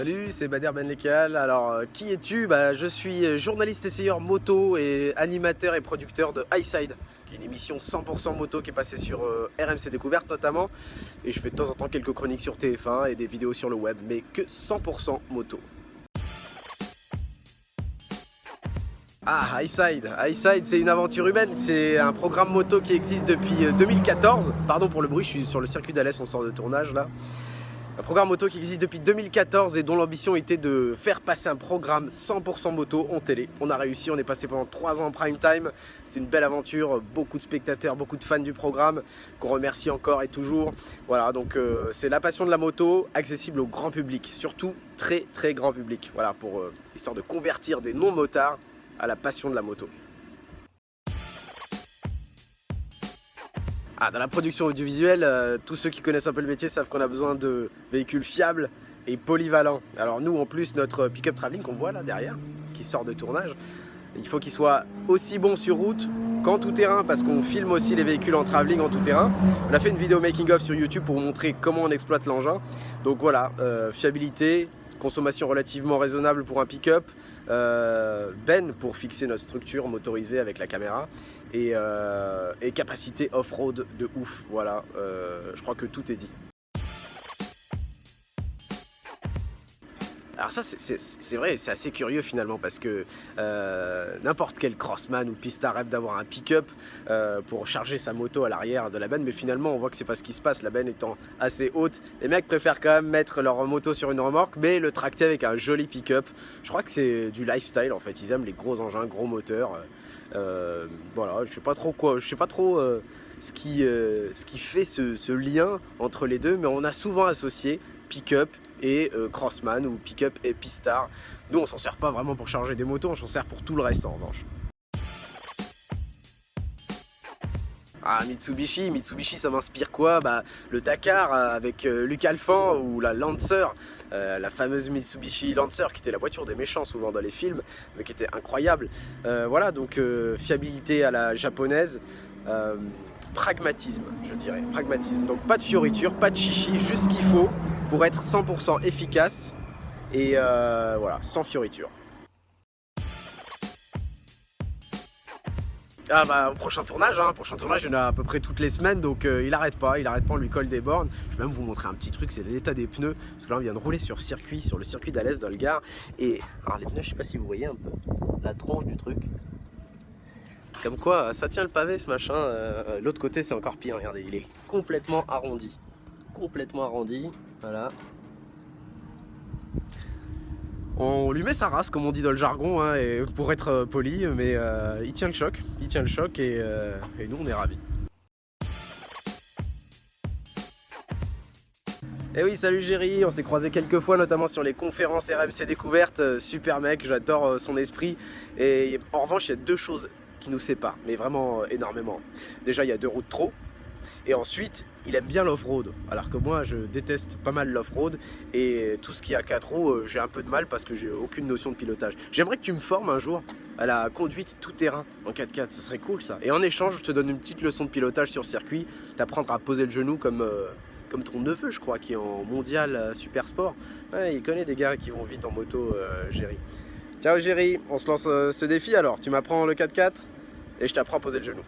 Salut, c'est Bader Benlekal. Alors, qui es-tu? Je suis journaliste essayeur moto et animateur et producteur de Highside, qui est une émission 100% moto qui est passée sur RMC Découverte notamment. Et je fais de temps en temps quelques chroniques sur TF1 et des vidéos sur le web, mais que 100% moto. Ah, Highside, c'est une aventure humaine, c'est un programme moto qui existe depuis 2014. Pardon pour le bruit, je suis sur le circuit d'Alès, on sort de tournage là. Un programme moto qui existe depuis 2014 et dont l'ambition était de faire passer un programme 100% moto en télé. On a réussi, on est passé pendant 3 ans en prime time. C'était une belle aventure, beaucoup de spectateurs, beaucoup de fans du programme, qu'on remercie encore et toujours. Voilà, donc c'est la passion de la moto, accessible au grand public, surtout très très grand public. Voilà, pour histoire de convertir des non-motards à la passion de la moto. Dans la production audiovisuelle, tous ceux qui connaissent un peu le métier savent qu'on a besoin de véhicules fiables et polyvalents. Alors nous, en plus, notre pick-up travelling qu'on voit là derrière, qui sort de tournage, il faut qu'il soit aussi bon sur route qu'en tout-terrain, parce qu'on filme aussi les véhicules en travelling en tout-terrain. On a fait une vidéo making-of sur YouTube pour vous montrer comment on exploite l'engin. Donc voilà, fiabilité, consommation relativement raisonnable pour un pick-up, benne pour fixer notre structure motorisée avec la caméra et capacité off-road de ouf. Voilà, je crois que tout est dit. Alors ça c'est vrai, c'est assez curieux finalement parce que n'importe quel crossman ou pistard rêve d'avoir un pick-up pour charger sa moto à l'arrière de la benne, mais finalement on voit que c'est pas ce qui se passe, la benne étant assez haute. Les mecs préfèrent quand même mettre leur moto sur une remorque mais le tracter avec un joli pick-up. Je crois que c'est du lifestyle en fait, ils aiment les gros engins, gros moteurs. Voilà, je sais pas trop ce qui fait ce lien entre les deux, mais on a souvent associé pick-up et crossman ou pick-up et pistard. Nous on s'en sert pas vraiment pour charger des motos, on s'en sert pour tout le reste en revanche. Mitsubishi ça m'inspire quoi? Le Dakar avec Luc Alphand ou la Lancer, la fameuse Mitsubishi Lancer qui était la voiture des méchants souvent dans les films, mais qui était incroyable. Voilà, donc fiabilité à la japonaise, pragmatisme je dirais, pragmatisme. Donc pas de fioritures, pas de chichi, juste ce qu'il faut pour être 100% efficace et voilà, sans fioritures. Au prochain tournage, il y en a à peu près toutes les semaines, donc il arrête pas, on lui colle des bornes. Je vais même vous montrer un petit truc, c'est l'état des pneus, parce que là on vient de rouler sur le circuit d'Alès dans le Gard, et alors les pneus, je sais pas si vous voyez un peu la tronche du truc. Comme quoi, ça tient le pavé ce machin. L'autre côté c'est encore pire, regardez, il est complètement arrondi, voilà. On lui met sa race comme on dit dans le jargon, hein, et pour être poli, mais il tient le choc, et nous on est ravis. Et oui, salut Géry, on s'est croisé quelques fois, notamment sur les conférences RMC Découverte. Super mec, j'adore son esprit. Et en revanche, il y a deux choses qui nous séparent, mais vraiment énormément. Déjà, il y a 2 roues de trop. Et ensuite, il aime bien l'off-road, alors que moi je déteste pas mal l'off-road et tout ce qui a 4 roues, j'ai un peu de mal parce que j'ai aucune notion de pilotage. J'aimerais que tu me formes un jour à la conduite tout-terrain en 4x4, ce serait cool ça. Et en échange, je te donne une petite leçon de pilotage sur circuit, t'apprendre à poser le genou comme ton neveu, je crois, qui est en mondial super sport. Ouais, il connaît des gars qui vont vite en moto, Géry. Ciao Géry, on se lance ce défi alors, tu m'apprends le 4x4 et je t'apprends à poser le genou.